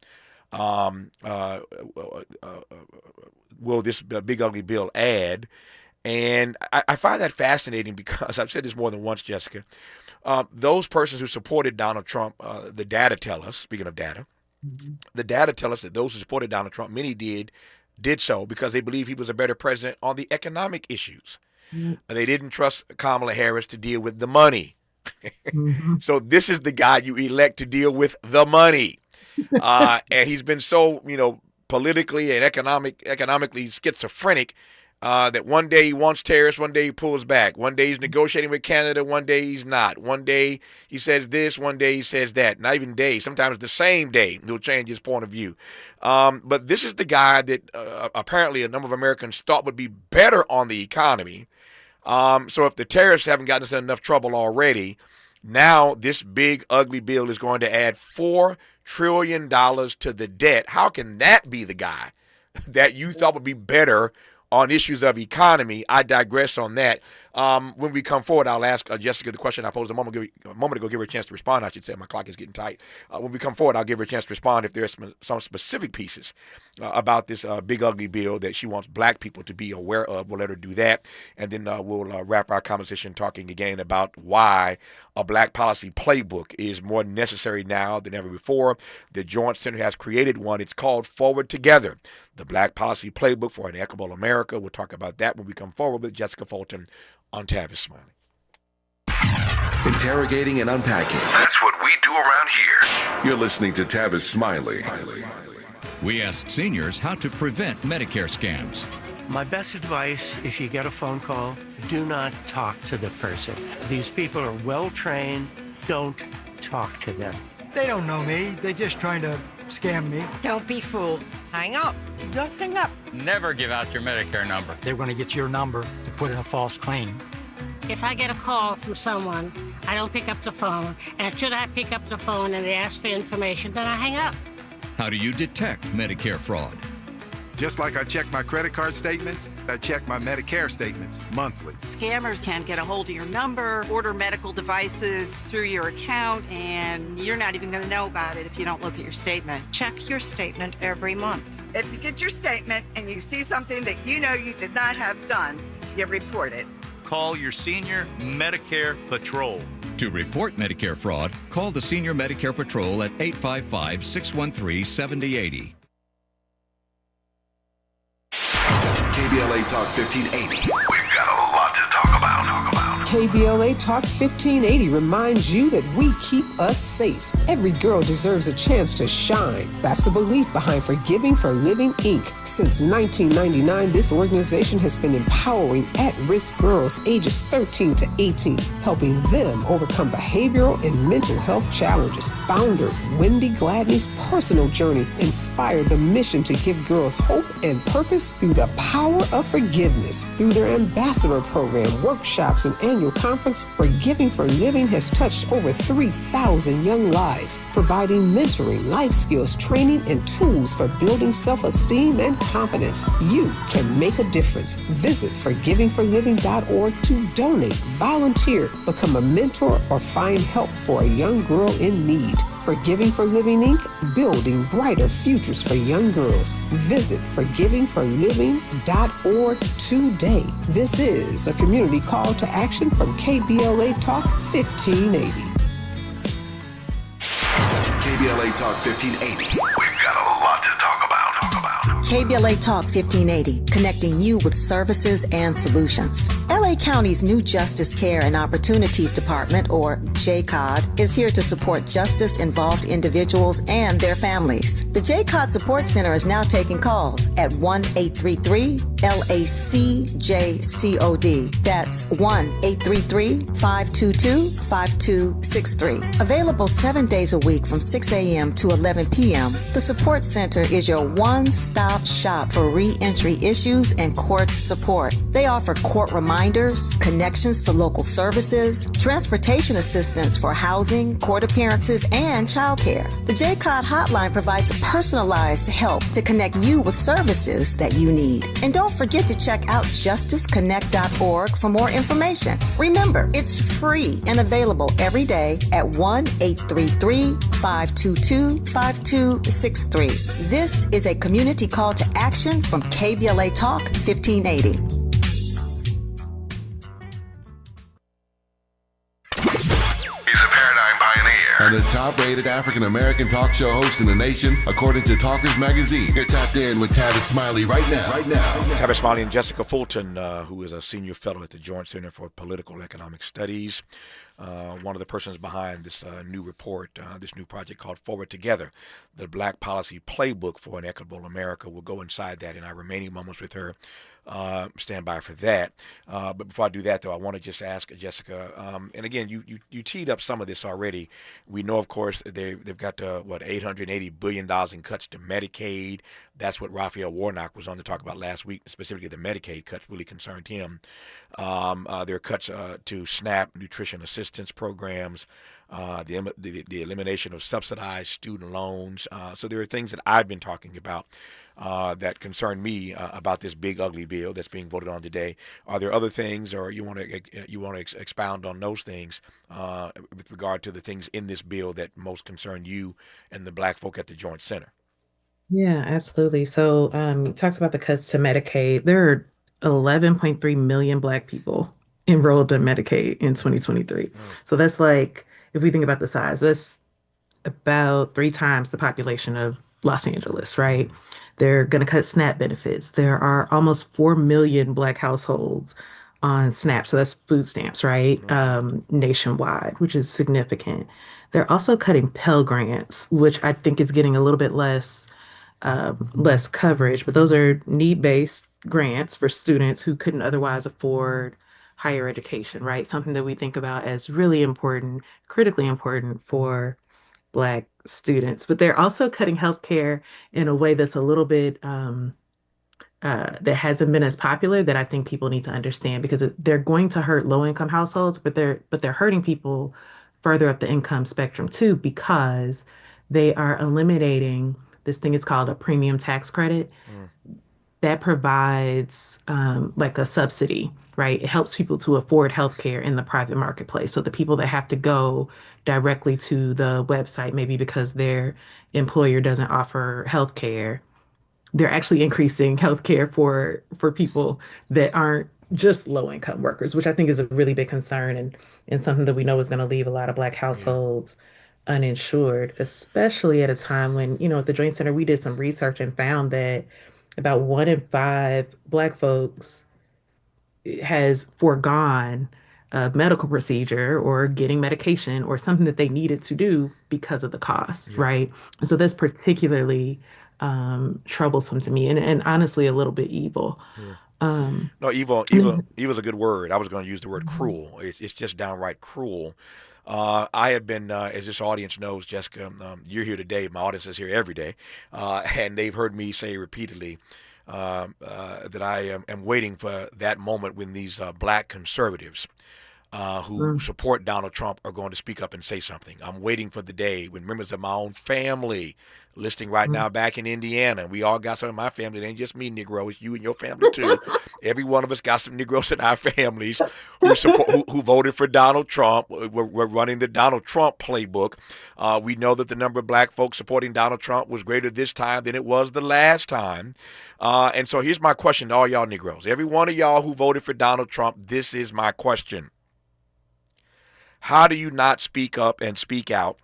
Will this big ugly bill add? And I find that fascinating because I've said this more than once, Jessica. Those persons who supported Donald Trump, the data tell us, speaking of data, the data tell us that those who supported Donald Trump, many did so because they believe he was a better president on the economic issues. They didn't trust Kamala Harris to deal with the money. So this is the guy you elect to deal with the money. And he's been so, politically and economically schizophrenic that one day he wants tariffs, one day he pulls back. One day he's negotiating with Canada, one day he's not. One day he says this, one day he says that. Not even days, sometimes the same day he'll change his point of view. But this is the guy that apparently a number of Americans thought would be better on the economy. So if the tariffs haven't gotten us in enough trouble already, now this big ugly bill is going to add $4 trillion to the debt. How can that be the guy that you thought would be better on issues of economy? I digress on that. When we come forward, I'll ask Jessica the question I posed a moment ago, give her a chance to respond, I should say. My clock is getting tight. When we come forward, I'll give her a chance to respond if there's some specific pieces about this big ugly bill that she wants Black people to be aware of. We'll let her do that. And then we'll wrap our conversation talking again about why a Black policy playbook is more necessary now than ever before. The Joint Center has created one. It's called Forward Together, the Black policy playbook for an Equitable America. We'll talk about that when we come forward with Jessica Fulton on Tavis, Smiley. Interrogating and unpacking. That's what we do around here. You're listening to Tavis Smiley. We ask seniors how to prevent Medicare scams. My best advice, if you get a phone call, do not talk to the person. These people are well trained. Don't talk to them. They don't know me. They're just trying to scam me. Don't be fooled. Hang up. Just hang up. Never give out your Medicare number. They're going to get your number to put in a false claim. If I get a call from someone, I don't pick up the phone. And should I pick up the phone and they ask for information, then I hang up. How do you detect Medicare fraud? Just like I check my credit card statements, I check my Medicare statements monthly. Scammers can get a hold of your number, order medical devices through your account, and you're not even going to know about it if you don't look at your statement. Check your statement every month. If you get your statement and you see something that you know you did not have done, you report it. Call your Senior Medicare Patrol. To report Medicare fraud, call the Senior Medicare Patrol at 855-613-7080. KBLA Talk 1580. We've got a lot to talk about. KBLA Talk 1580 reminds you that we keep us safe. Every girl deserves a chance to shine. That's the belief behind Forgiving for Living, Inc. Since 1999, this organization has been empowering at-risk girls ages 13 to 18, helping them overcome behavioral and mental health challenges. Founder Wendy Gladney's personal journey inspired the mission to give girls hope and purpose through the power of forgiveness. Through their ambassador program, workshops, and annual conference, Forgiving for Living has touched over 3,000 young lives, providing mentoring, life skills, training, and tools for building self-esteem and confidence. You can make a difference. Visit forgivingforliving.org to donate, volunteer, become a mentor, or find help for a young girl in need. Forgiving for Living Inc., building brighter futures for young girls. Visit forgivingforliving.org today. This is a community call to action from KBLA Talk 1580. KBLA Talk 1580. We've got a lot to talk about. KBLA Talk 1580, connecting you with services and solutions. LA County's new Justice Care and Opportunities Department, or JCOD, is here to support justice-involved individuals and their families. The JCOD Support Center is now taking calls at 1-833-LACJCOD. That's 1-833-522-5263. Available 7 days a week from 6 a.m. to 11 p.m., the Support Center is your one-stop shop for re-entry issues and court support. They offer court reminders, connections to local services, transportation assistance for housing, court appearances, and childcare. The JCOD hotline provides personalized help to connect you with services that you need. And don't forget to check out justiceconnect.org for more information. Remember, it's free and available every day at 1-833-522-5263. This is a community call to action from KBLA Talk 1580. And the top-rated African-American talk show host in the nation, according to Talkers Magazine. You're tapped in with Tavis Smiley right now. Tavis Smiley and Jessica Fulton, who is a senior fellow at the Joint Center for Political and Economic Studies. One of the persons behind this new report, this new project called Forward Together, the Black Policy Playbook for an Equitable America. We'll go inside that in our remaining moments with her. Stand by for that. But before I do that, though, I want to just ask Jessica, and again, you teed up some of this already. We know, of course, they've got, $880 billion in cuts to Medicaid. That's what Raphael Warnock was on to talk about last week. Specifically, the Medicaid cuts really concerned him. There are cuts to SNAP, nutrition assistance programs, the elimination of subsidized student loans. So there are things that I've been talking about that concern me about this big ugly bill that's being voted on today. Are there other things, or you want to expound on those things with regard to the things in this bill that most concern you and the Black folk at the Joint Center? Yeah, absolutely. So you talked about the cuts to Medicaid. There are 11.3 million Black people enrolled in Medicaid in 2023. So that's like, if we think about the size, that's about 3 times the population of Los Angeles, right? They're going to cut SNAP benefits. There are almost 4 million Black households on SNAP. So that's food stamps, right? Nationwide, which is significant. They're also cutting Pell Grants, which I think is getting a little bit less coverage, but those are need-based grants for students who couldn't otherwise afford higher education, right? Something that we think about as really important, critically important for Black students. But they're also cutting healthcare in a way that's a little bit that hasn't been as popular, that I think people need to understand, because they're going to hurt low-income households, but they're hurting people further up the income spectrum too, because they are eliminating this thing is called a premium tax credit that provides like a subsidy, right? It helps people to afford healthcare in the private marketplace. So the people that have to go directly to the website, maybe because their employer doesn't offer healthcare, they're actually increasing healthcare for people that aren't just low-income workers, which I think is a really big concern and something that we know is going to leave a lot of Black households uninsured, especially at a time when, at the Joint Center, we did some research and found that about 1 in 5 Black folks has foregone a medical procedure or getting medication or something that they needed to do because of the cost, right? So that's particularly troublesome to me and honestly a little bit evil. No, evil is a good word. I was going to use the word cruel. It's just downright cruel. I have been, as this audience knows, Jessica, you're here today. My audience is here every day. And they've heard me say repeatedly that I am waiting for that moment when these Black conservatives who support Donald Trump are going to speak up and say something. I'm waiting for the day when members of my own family listening right now back in Indiana. We all got some in my family. It ain't just me, Negro. It's you and your family, too. Every one of us got some Negroes in our families who voted for Donald Trump. We're running the Donald Trump playbook. We know that the number of black folks supporting Donald Trump was greater this time than it was the last time. And so here's my question to all y'all Negroes. Every one of y'all who voted for Donald Trump, this is my question. How do you not speak up and speak out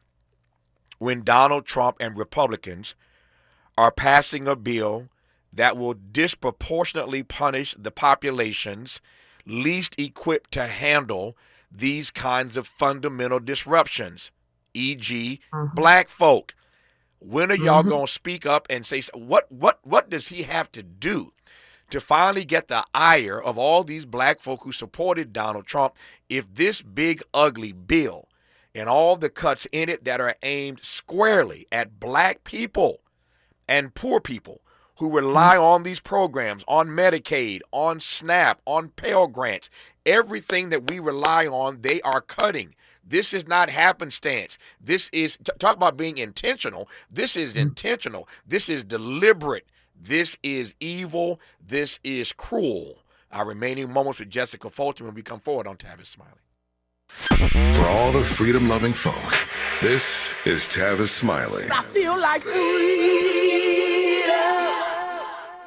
when Donald Trump and Republicans are passing a bill that will disproportionately punish the populations least equipped to handle these kinds of fundamental disruptions, e.g., black folk? When are y'all going to speak up and say, what does he have to do to finally get the ire of all these black folk who supported Donald Trump if this big, ugly bill and all the cuts in it that are aimed squarely at black people and poor people who rely on these programs, on Medicaid, on SNAP, on Pell Grants, everything that we rely on, they are cutting. This is not happenstance. This is, talk about being intentional. This is intentional. This is deliberate. This is evil. This is cruel. Our remaining moments with Jessica Fulton when we come forward on Tavis Smiley. For all the freedom-loving folk, this is Tavis Smiley. I feel like freedom.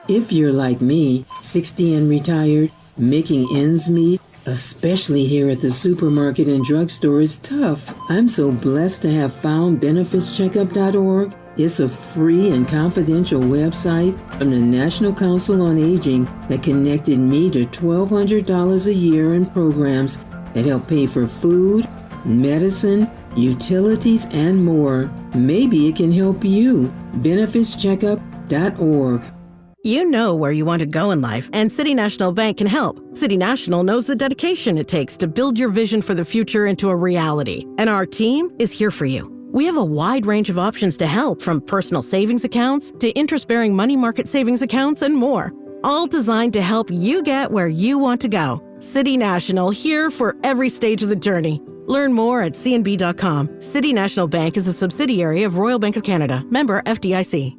If you're like me, 60 and retired, making ends meet, especially here at the supermarket and drugstore, is tough. I'm so blessed to have found benefitscheckup.org. It's a free and confidential website from the National Council on Aging that connected me to $1,200 a year in programs that help pay for food, medicine, utilities, and more. Maybe it can help you. benefitscheckup.org. You know where you want to go in life, and City National Bank can help. City National knows the dedication it takes to build your vision for the future into a reality, and our team is here for you. We have a wide range of options to help, from personal savings accounts to interest-bearing money market savings accounts and more, all designed to help you get where you want to go. City National, here for every stage of the journey. Learn more at cnb.com. City National Bank is a subsidiary of Royal Bank of Canada, member FDIC.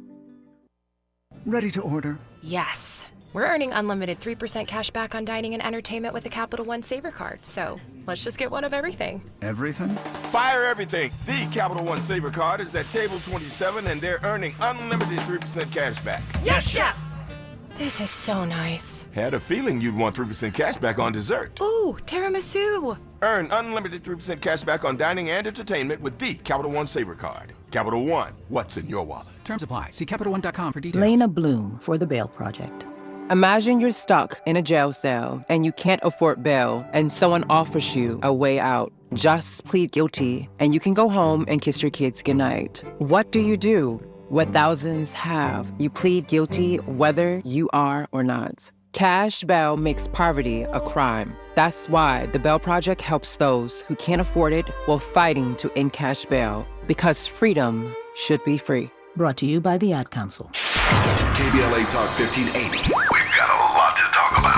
Ready to order? Yes. We're earning unlimited 3% cash back on dining and entertainment with a Capital One Saver card, so let's just get one of everything. Everything? Fire everything! The Capital One Saver card is at table 27 and they're earning unlimited 3% cash back. Yes, Chef! This is so nice. Had a feeling you'd want 3% cash back on dessert. Ooh, tiramisu! Earn unlimited 3% cash back on dining and entertainment with the Capital One Saver card. Capital One, what's in your wallet? Terms apply. See CapitalOne.com for details. Lena Bloom for the Bail Project. Imagine you're stuck in a jail cell and you can't afford bail and someone offers you a way out. Just plead guilty and you can go home and kiss your kids goodnight. What do you do? What thousands have. You plead guilty whether you are or not. Cash bail makes poverty a crime. That's why the Bail Project helps those who can't afford it while fighting to end cash bail. Because freedom should be free. Brought to you by the Ad Council. KBLA Talk 1580. We've got a lot to talk about.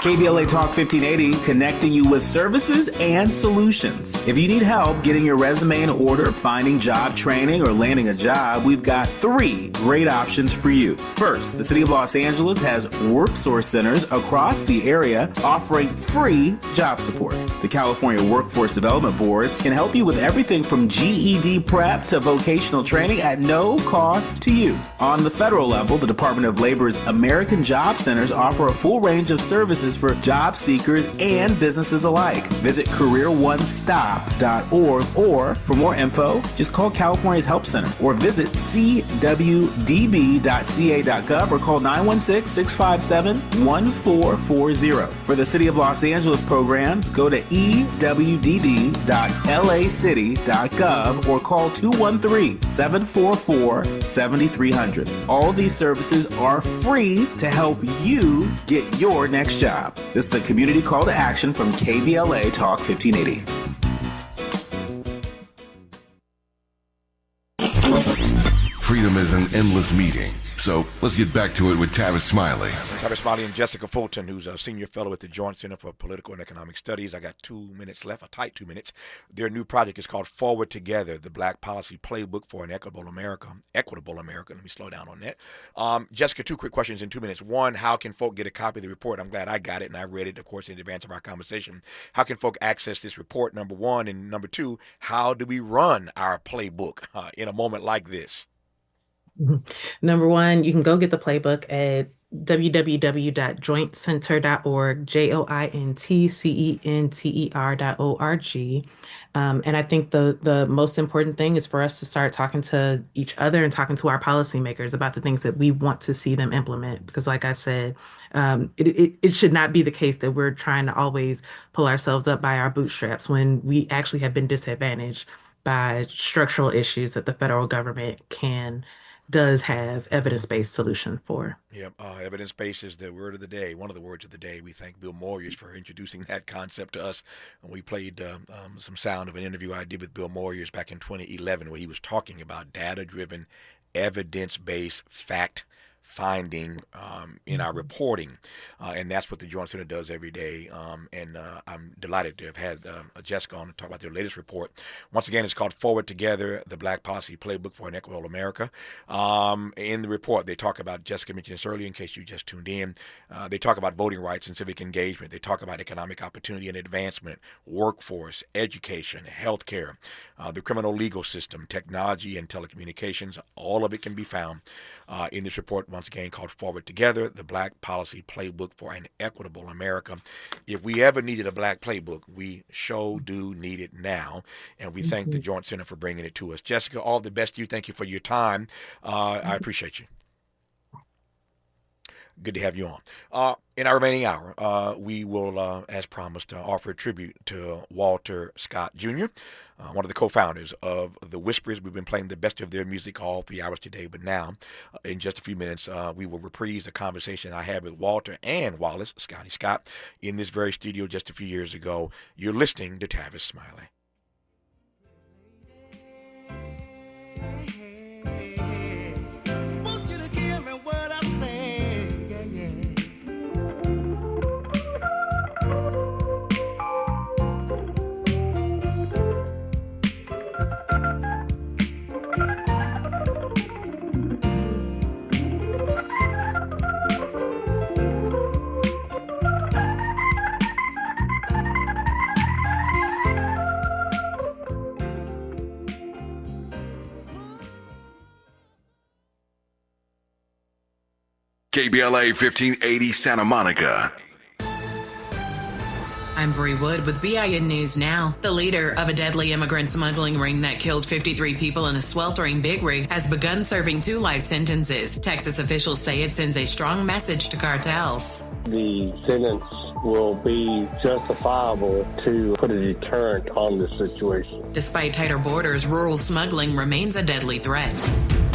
KBLA Talk 1580, connecting you with services and solutions. If you need help getting your resume in order, finding job training, or landing a job, we've got 3 great options for you. First, the City of Los Angeles has WorkSource centers across the area offering free job support. The California Workforce Development Board can help you with everything from GED prep to vocational training at no cost to you. On the federal level, the Department of Labor's American Job Centers offer a full range of services for job seekers and businesses alike. Visit careeronestop.org, or for more info, just call California's Help Center or visit cwdb.ca.gov or call 916-657-1440. For the City of Los Angeles programs, go to ewdd.lacity.gov or call 213-744-7300. All these services are free to help you get your next job. This is a community call to action from KBLA Talk 1580. Freedom is an endless meeting. So let's get back to it with Tavis Smiley. Tavis Smiley and Jessica Fulton, who's a senior fellow at the Joint Center for Political and Economic Studies. I got 2 minutes left, a tight 2 minutes. Their new project is called Forward Together, the Black Policy Playbook for an Equitable America. Equitable America. Let me slow down on that. Jessica, 2 quick questions in 2 minutes. One, how can folk get a copy of the report? I'm glad I got it, and I read it, of course, in advance of our conversation. How can folk access this report, number one? And number two, how do we run our playbook in a moment like this? Number one, you can go get the playbook at www.jointcenter.org, jointcenter.org. And I think the most important thing is for us to start talking to each other and talking to our policymakers about the things that we want to see them implement. Because like I said, it should not be the case that we're trying to always pull ourselves up by our bootstraps when we actually have been disadvantaged by structural issues that the federal government does have evidence-based solution for. Yep, evidence-based is the word of the day, one of the words of the day. We thank Bill Moyers for introducing that concept to us. We played some sound of an interview I did with Bill Moyers back in 2011 where he was talking about data-driven, evidence-based fact finding in our reporting, and that's what the Joint Center does every day. And I'm delighted to have had Jessica on to talk about their latest report. Once again, it's called Forward Together, the Black Policy Playbook for an Equitable America. In the report, they talk about, Jessica mentioned this earlier in case you just tuned in, they talk about voting rights and civic engagement. They talk about economic opportunity and advancement, workforce, education, healthcare, the criminal legal system, technology and telecommunications. All of it can be found in this report, once again, called Forward Together, the Black Policy Playbook for an Equitable America. If we ever needed a black playbook, we sure do need it now, and we thank the Joint Center for bringing it to us. Jessica, all the best to you. Thank you for your time. I appreciate you. Good to have you on. In our remaining hour, we will, as promised, offer a tribute to Walter Scott Jr., one of the co-founders of The Whispers. We've been playing the best of their music all 3 hours today, but now, in just a few minutes, we will reprise a conversation I had with Walter and Wallace, Scotty Scott, in this very studio just a few years ago. You're listening to Tavis Smiley. KBLA 1580 Santa Monica. I'm Bree Wood with BIN News Now. The leader of a deadly immigrant smuggling ring that killed 53 people in a sweltering big rig has begun serving 2 life sentences. Texas officials say it sends a strong message to cartels. The sentence will be justifiable to put a deterrent on the situation. Despite tighter borders, rural smuggling remains a deadly threat.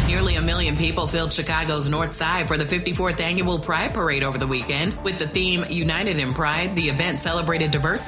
Nearly 1 million people filled Chicago's North Side for the 54th annual Pride Parade over the weekend. With the theme United in Pride, the event celebrated diversity